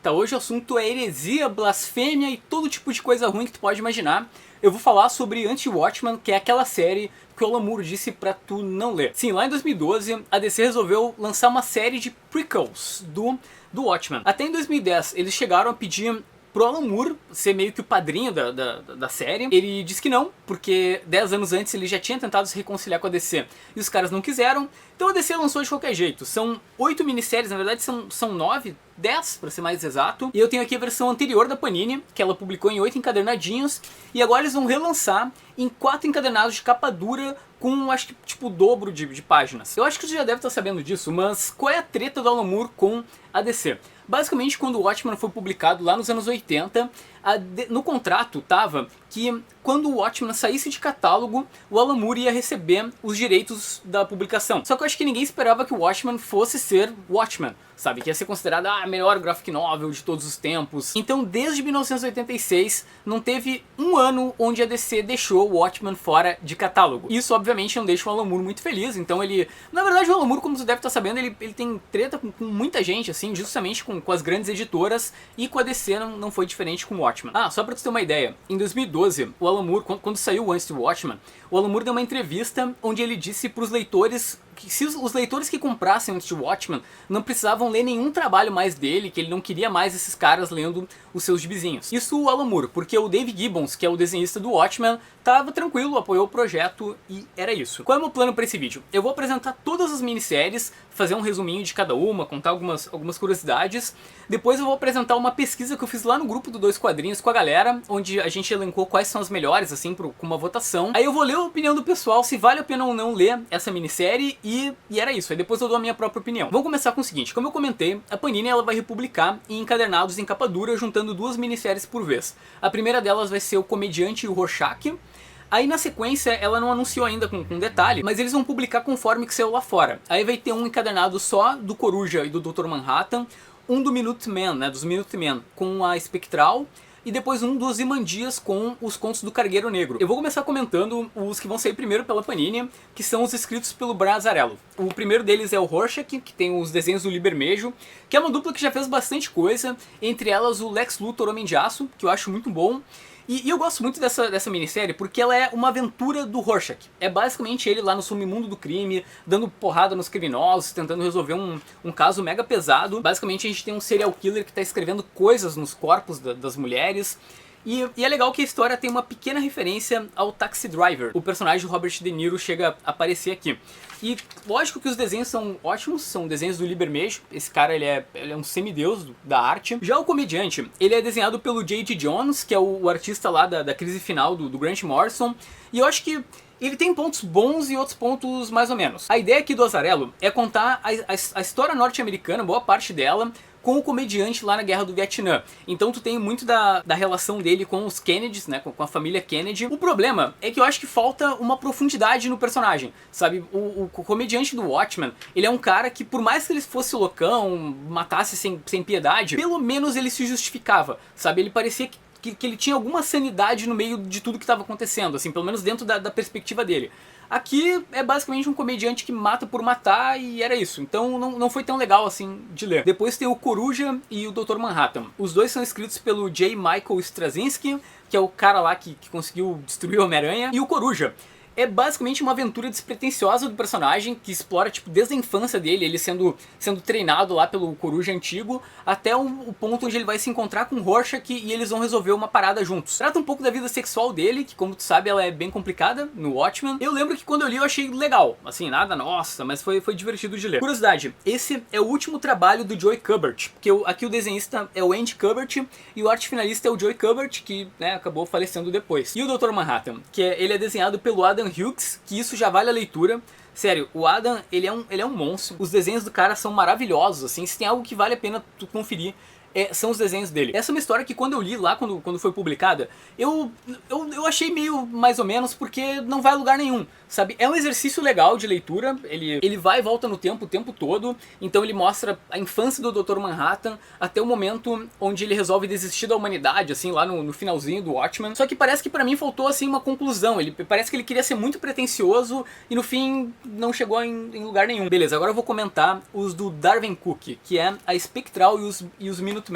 Tá, hoje o assunto é heresia, blasfêmia e todo tipo de coisa ruim que tu pode imaginar. Eu vou falar sobre Anti-Watchmen, que é aquela série que o Alan Moore disse pra tu não ler. Sim, lá em 2012, a DC resolveu lançar uma série de prequels do Watchmen. Até em 2010, eles chegaram a pedir pro Alan Moore ser meio que o padrinho da série. Ele disse que não, porque 10 anos antes ele já tinha tentado se reconciliar com a DC e os caras não quiseram. Então a DC lançou de qualquer jeito. São 8 minisséries, na verdade são 9, 10 para ser mais exato. E eu tenho aqui a versão anterior da Panini, que ela publicou em 8 encadernadinhos. E agora eles vão relançar em 4 encadernados de capa dura com, acho que, tipo, o dobro de páginas. Eu acho que você já deve estar sabendo disso, mas qual é a treta do Alan Moore com a DC? Basicamente, quando o Watchmen foi publicado lá nos anos 80, no contrato tava que quando o Watchmen saísse de catálogo, o Alan Moore ia receber os direitos da publicação. Só que eu acho que ninguém esperava que o Watchmen fosse ser Watchmen, sabe? Que ia ser considerado a melhor graphic novel de todos os tempos. Então, desde 1986, não teve um ano onde a DC deixou o Watchmen fora de catálogo. Isso, obviamente, não deixa o Alan Moore muito feliz. Então ele... Na verdade, o Alan Moore, como você deve estar sabendo, ele tem treta com muita gente, assim, justamente com as grandes editoras, e com a DC não foi diferente com o Watchmen. Ah, só pra tu ter uma ideia, em 2012, o Alan Moore, quando saiu antes do Watchmen, o Alan Moore deu uma entrevista onde ele disse pros leitores que se os leitores que comprassem antes de Watchmen não precisavam ler nenhum trabalho mais dele, que ele não queria mais esses caras lendo os seus gibizinhos. Isso o Alan Moore, porque o Dave Gibbons, que é o desenhista do Watchmen, tava tranquilo, apoiou o projeto e era isso. Qual é o meu plano para esse vídeo? Eu vou apresentar todas as minisséries, fazer um resuminho de cada uma, contar algumas curiosidades. Depois eu vou apresentar uma pesquisa que eu fiz lá no grupo do Dois Quadrinhos com a galera, onde a gente elencou quais são as melhores, assim, com uma votação. Aí eu vou ler a opinião do pessoal, se vale a pena ou não ler essa minissérie, e era isso. Aí depois eu dou a minha própria opinião. Vamos começar com o seguinte, como eu comentei, a Panini ela vai republicar em encadernados em capa dura, juntando 2 minisséries por vez. A primeira delas vai ser o Comediante e o Rorschach. Aí na sequência, ela não anunciou ainda com detalhe, mas eles vão publicar conforme que saiu lá fora. Aí vai ter um encadernado só do Coruja e do Dr. Manhattan, um do Minutemen, né, dos Minutemen, com a Espectral, e depois um dos Imandias com os contos do Cargueiro Negro. Eu vou começar comentando os que vão sair primeiro pela Panini, que são os escritos pelo Brian Azzarello. O primeiro deles é o Rorschach, que tem os desenhos do Lee Bermejo, que é uma dupla que já fez bastante coisa, entre elas o Lex Luthor Homem de Aço, que eu acho muito bom. E eu gosto muito dessa minissérie porque ela é uma aventura do Rorschach. É basicamente ele lá no submundo do crime, dando porrada nos criminosos, tentando resolver um caso mega pesado. Basicamente a gente tem um serial killer que está escrevendo coisas nos corpos das mulheres. E é legal que a história tem uma pequena referência ao Taxi Driver. O personagem do Robert De Niro chega a aparecer aqui. E lógico que os desenhos são ótimos, são desenhos do Lee Bermejo. Esse cara ele é um semideus da arte. Já o Comediante, ele é desenhado pelo J.D. Jones, que é o artista lá da crise final do Grant Morrison. E eu acho que ele tem pontos bons e outros pontos mais ou menos. A ideia aqui do Azzarello é contar a história norte-americana, boa parte dela, com o Comediante lá na Guerra do Vietnã. Então tu tem muito da relação dele com os Kennedys, né, com a família Kennedy. O problema é que eu acho que falta uma profundidade no personagem, sabe? O Comediante do Watchmen, ele é um cara que por mais que ele fosse loucão, matasse sem piedade, pelo menos ele se justificava, sabe? Ele parecia que ele tinha alguma sanidade no meio de tudo que estava acontecendo, assim, pelo menos dentro da perspectiva dele. Aqui é basicamente um comediante que mata por matar e era isso. Então não foi tão legal assim de ler. Depois tem o Coruja e o Dr. Manhattan. Os dois são escritos pelo J. Michael Straczynski, que é o cara lá que conseguiu destruir o Homem-Aranha. E o Coruja é basicamente uma aventura despretensiosa do personagem, que explora, tipo, desde a infância dele, ele sendo treinado lá pelo Coruja antigo, até o ponto onde ele vai se encontrar com o Rorschach e eles vão resolver uma parada juntos. Trata um pouco da vida sexual dele, que como tu sabe, ela é bem complicada no Watchmen. Eu lembro que quando eu li eu achei legal, assim, nada, nossa, mas foi divertido de ler. Curiosidade, esse é o último trabalho do Joe Kubert, porque aqui o desenhista é o Andy Kubert e o arte finalista é o Joe Kubert, que, né, acabou falecendo depois. E o Dr. Manhattan, que ele é desenhado pelo Adam Hughes, que isso já vale a leitura. Sério, o Adam, ele é um monstro. Os desenhos do cara são maravilhosos, assim. Se tem algo que vale a pena tu conferir, são os desenhos dele. Essa é uma história que quando eu li lá, quando foi publicada, eu achei meio mais ou menos, porque não vai a lugar nenhum, sabe? É um exercício legal de leitura, ele vai e volta no tempo o tempo todo, então ele mostra a infância do Dr. Manhattan até o momento onde ele resolve desistir da humanidade, assim, lá no finalzinho do Watchmen. Só que parece que pra mim faltou, assim, uma conclusão. Parece que ele queria ser muito pretensioso e no fim não chegou em lugar nenhum. Beleza, agora eu vou comentar os do Darwin Cook, que é a Espectral e os Minutemen.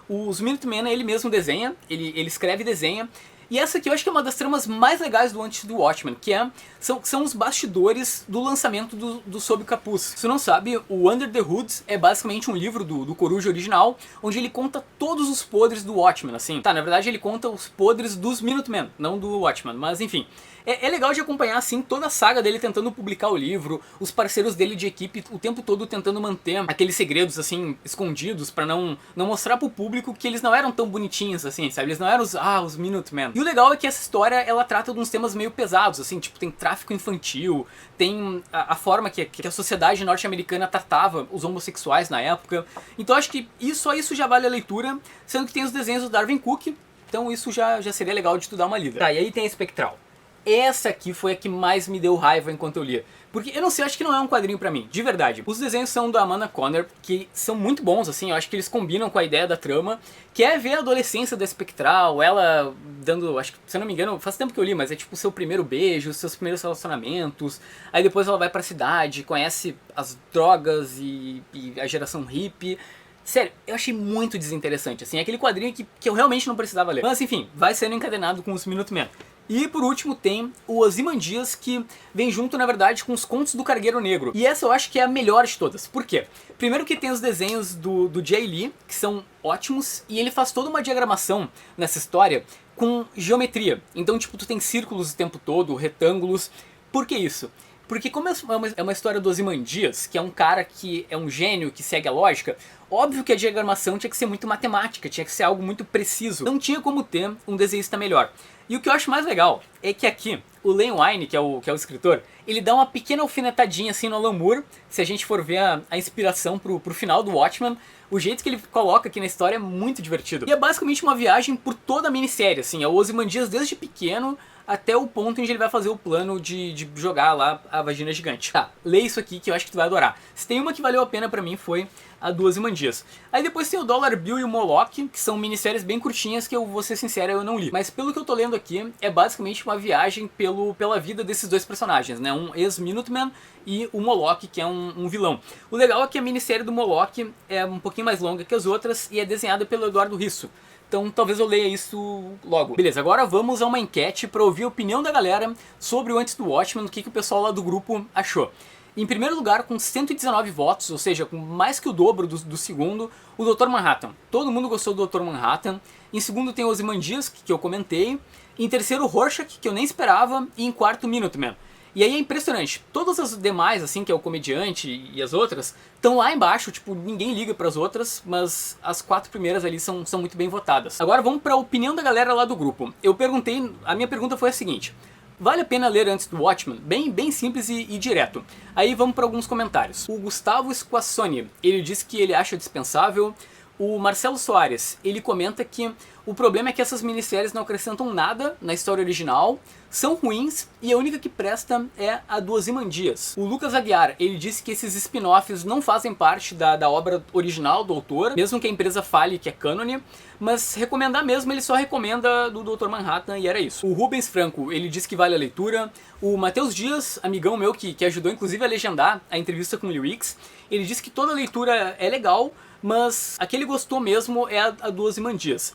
Os Minutemen ele mesmo desenha, ele escreve e desenha. E essa aqui eu acho que é uma das tramas mais legais do antes do Watchmen, que são os bastidores do lançamento do Sob o Capuz. Se você não sabe, o Under the Hood é basicamente um livro do Coruja original, onde ele conta todos os podres do Watchmen, assim. Tá, na verdade ele conta os podres dos Minutemen, não do Watchmen, mas enfim. É legal de acompanhar, assim, toda a saga dele tentando publicar o livro, os parceiros dele de equipe o tempo todo tentando manter aqueles segredos, assim, escondidos, pra não mostrar pro público que eles não eram tão bonitinhos, assim, sabe? Eles não eram os Minutemen. E o legal é que essa história, ela trata de uns temas meio pesados, assim, tipo, tem tráfico infantil, tem a forma que a sociedade norte-americana tratava os homossexuais na época. Então acho que só isso já vale a leitura, sendo que tem os desenhos do Darwin Cook, então isso já seria legal de tu dar uma lida. Tá, e aí tem a Espectral. Essa aqui foi a que mais me deu raiva enquanto eu lia. Porque, eu não sei, acho que não é um quadrinho pra mim, de verdade. Os desenhos são da Amanda Conner, que são muito bons, assim, eu acho que eles combinam com a ideia da trama, que é ver a adolescência da Espectral, ela dando, acho que, se eu não me engano, faz tempo que eu li, mas é tipo o seu primeiro beijo, os seus primeiros relacionamentos, aí depois ela vai pra cidade, conhece as drogas e a geração hippie. Sério, eu achei muito desinteressante, assim, é aquele quadrinho que eu realmente não precisava ler. Mas enfim, vai sendo encadenado com os Minutemen. E por último tem o Ozymandias, que vem junto, na verdade, com os Contos do Cargueiro Negro. E essa eu acho que é a melhor de todas. Por quê? Primeiro que tem os desenhos do Jay Lee, que são ótimos, e ele faz toda uma diagramação nessa história com geometria. Então, tipo, tu tem círculos o tempo todo, retângulos. Por que isso? Porque como é uma história do Ozymandias, que é um cara que é um gênio, que segue a lógica, óbvio que a diagramação tinha que ser muito matemática, tinha que ser algo muito preciso. Não tinha como ter um desenhista melhor. E o que eu acho mais legal é que aqui, o Len Wein, que é o escritor, ele dá uma pequena alfinetadinha assim no Alan Moore, se a gente for ver a inspiração pro final do Watchmen. O jeito que ele coloca aqui na história é muito divertido. E é basicamente uma viagem por toda a minissérie, assim, é o Ozymandias desde pequeno até o ponto onde ele vai fazer o plano de jogar lá a vagina gigante. Tá, lê isso aqui que eu acho que tu vai adorar. Se tem uma que valeu a pena pra mim foi a do Ozymandias. Aí depois tem o Dollar Bill e o Moloch, que são minisséries bem curtinhas que eu vou ser sincero, eu não li. Mas pelo que eu tô lendo aqui, é basicamente uma viagem pela vida desses dois personagens, né? Um ex-Minuteman e o Moloch, que é um vilão. O legal é que a minissérie do Moloch é um pouquinho mais longa que as outras e é desenhada pelo Eduardo Risso. Então talvez eu leia isso logo. Beleza, agora vamos a uma enquete para ouvir a opinião da galera sobre o Antes do Watchmen, o que o pessoal lá do grupo achou. Em primeiro lugar, com 119 votos, ou seja, com mais que o dobro do segundo, o Dr. Manhattan. Todo mundo gostou do Dr. Manhattan. Em segundo tem o Ozymandias, que eu comentei. Em terceiro, o Rorschach, que eu nem esperava. E em quarto, o Minuteman. E aí é impressionante, todas as demais, assim, que é o Comediante e as outras, estão lá embaixo, tipo, ninguém liga pras outras, mas as 4 primeiras ali são muito bem votadas. Agora vamos pra opinião da galera lá do grupo. Eu perguntei, a minha pergunta foi a seguinte: vale a pena ler Antes do Watchmen? Bem simples e direto. Aí vamos para alguns comentários. O Gustavo Squassoni, ele disse que ele acha dispensável. O Marcelo Soares, ele comenta que o problema é que essas minisséries não acrescentam nada na história original, são ruins e a única que presta é a do Ozymandias. O Lucas Aguiar, ele disse que esses spin-offs não fazem parte da obra original do autor, mesmo que a empresa fale que é cânone, mas recomendar mesmo ele só recomenda do Dr. Manhattan e era isso. O Rubens Franco, ele disse que vale a leitura. O Matheus Dias, amigão meu que ajudou inclusive a legendar a entrevista com o Lewix, ele disse que toda a leitura é legal, mas a que ele gostou mesmo é a do Ozymandias.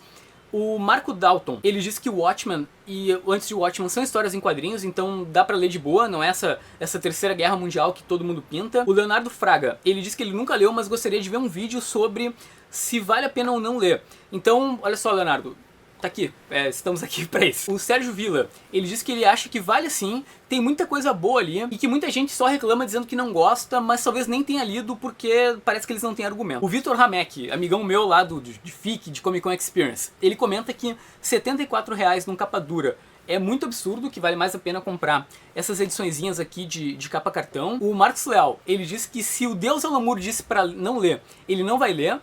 O Marco Dalton, ele disse que o Watchmen e o Antes de Watchmen são histórias em quadrinhos, então dá pra ler de boa, não é essa terceira guerra mundial que todo mundo pinta. O Leonardo Fraga, ele disse que ele nunca leu, mas gostaria de ver um vídeo sobre se vale a pena ou não ler. Então, olha só, Leonardo, tá aqui, estamos aqui pra isso. O Sérgio Villa, ele disse que ele acha que vale sim, tem muita coisa boa ali, e que muita gente só reclama dizendo que não gosta, mas talvez nem tenha lido porque parece que eles não têm argumento. O Vitor Hamek, amigão meu lá de FIC, de Comic Con Experience, ele comenta que R$ 74,00 num capa dura é muito absurdo, que vale mais a pena comprar essas ediçõezinhas aqui de capa cartão. O Marcos Leal, ele disse que se o Deus Alan Moore disse pra não ler, ele não vai ler.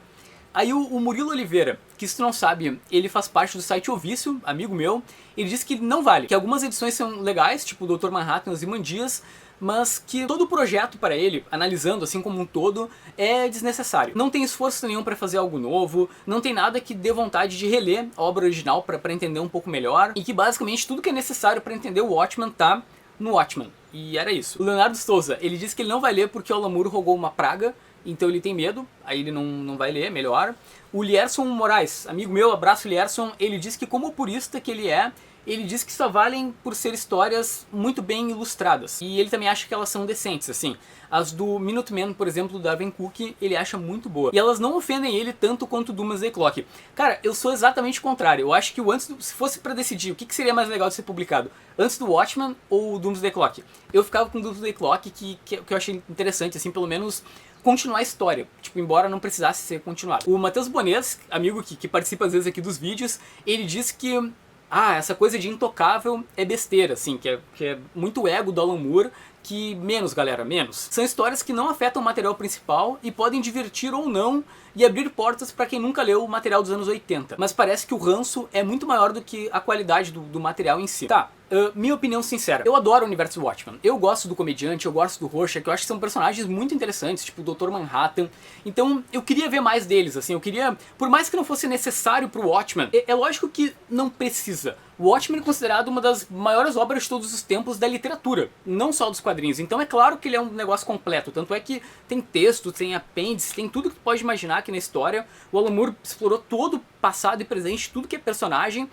Aí o Murilo Oliveira, que se tu não sabe, ele faz parte do site Ovício, amigo meu, ele disse que não vale, que algumas edições são legais, tipo o Dr. Manhattan e os Ozymandias, mas que todo o projeto para ele, analisando assim como um todo, é desnecessário. Não tem esforço nenhum para fazer algo novo, não tem nada que dê vontade de reler a obra original para entender um pouco melhor, e que basicamente tudo que é necessário para entender o Watchmen tá no Watchmen. E era isso. O Leonardo Souza, ele disse que ele não vai ler porque o Alan Moore rogou uma praga, então ele tem medo, aí ele não vai ler, melhor. O Lierson Moraes, amigo meu, abraço Lierson, ele diz que como purista que ele é, ele diz que só valem por ser histórias muito bem ilustradas. E ele também acha que elas são decentes, assim. As do Minuteman, por exemplo, do Darwin Cook, ele acha muito boa. E elas não ofendem ele tanto quanto o Doomsday Clock. Cara, eu sou exatamente o contrário. Eu acho que se fosse pra decidir o que seria mais legal de ser publicado, antes do Watchmen ou o Doomsday Clock, eu ficava com o Doomsday Clock, que eu achei interessante, assim, pelo menos continuar a história, tipo, embora não precisasse ser continuado. O Matheus Bones, amigo que participa às vezes aqui dos vídeos, ele diz que essa coisa de intocável é besteira, assim, que é muito ego do Alan Moore, que menos, galera, menos. São histórias que não afetam o material principal e podem divertir ou não e abrir portas pra quem nunca leu o material dos anos 80. Mas parece que o ranço é muito maior do que a qualidade do material em si. Tá, minha opinião sincera, eu adoro o universo Watchmen. Eu gosto do comediante, eu gosto do Rorschach, eu acho que são personagens muito interessantes, tipo o Dr. Manhattan. Então eu queria ver mais deles, assim, eu queria, por mais que não fosse necessário pro Watchmen, é lógico que não precisa. O Watchmen é considerado uma das maiores obras de todos os tempos da literatura, não só dos quadrinhos. Então é claro que ele é um negócio completo, tanto é que tem texto, tem apêndice, tem tudo que tu pode imaginar aqui na história. O Alan Moore explorou todo o passado e presente, tudo que é personagem.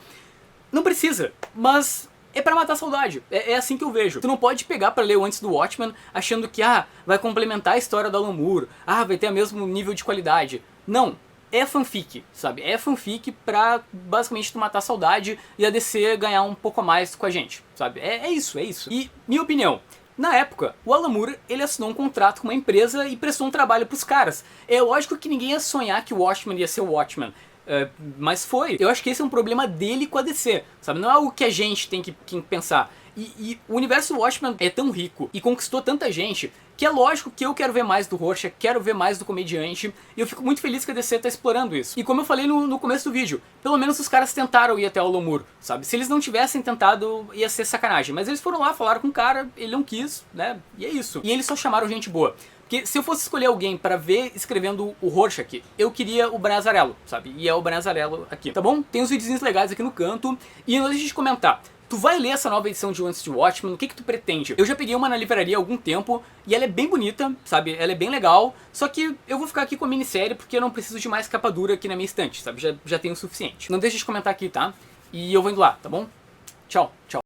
Não precisa, mas é pra matar a saudade, é assim que eu vejo. Tu não pode pegar pra ler o antes do Watchmen achando que vai complementar a história do Alan Moore, vai ter o mesmo nível de qualidade. Não. É fanfic, sabe? É fanfic pra basicamente tu matar a saudade e a DC ganhar um pouco a mais com a gente, sabe? É isso, é isso. E, minha opinião, na época, o Alan Moore, ele assinou um contrato com uma empresa e prestou um trabalho pros caras. É lógico que ninguém ia sonhar que o Watchmen ia ser o Watchmen. Mas foi. Eu acho que esse é um problema dele com a DC, sabe? Não é algo que a gente tem que pensar. E o universo Watchmen é tão rico e conquistou tanta gente que é lógico que eu quero ver mais do Rorschach, quero ver mais do comediante, e eu fico muito feliz que a DC tá explorando isso. E como eu falei no começo do vídeo, pelo menos os caras tentaram ir até o Alan Moore, sabe? Se eles não tivessem tentado, ia ser sacanagem. Mas eles foram lá, falaram com o cara, ele não quis, né? E é isso. E eles só chamaram gente boa. Porque se eu fosse escolher alguém pra ver escrevendo o Rorschach, eu queria o Brian Azzarello, sabe? E é o Brian Azzarello aqui, tá bom? Tem uns videozinhos legais aqui no canto, e não deixe de comentar. Tu vai ler essa nova edição de Once to Watchmen, o que tu pretende? Eu já peguei uma na livraria há algum tempo, e ela é bem bonita, sabe? Ela é bem legal, só que eu vou ficar aqui com a minissérie porque eu não preciso de mais capa dura aqui na minha estante, sabe? Já tenho o suficiente. Não deixe de comentar aqui, tá? E eu vou indo lá, tá bom? Tchau, tchau.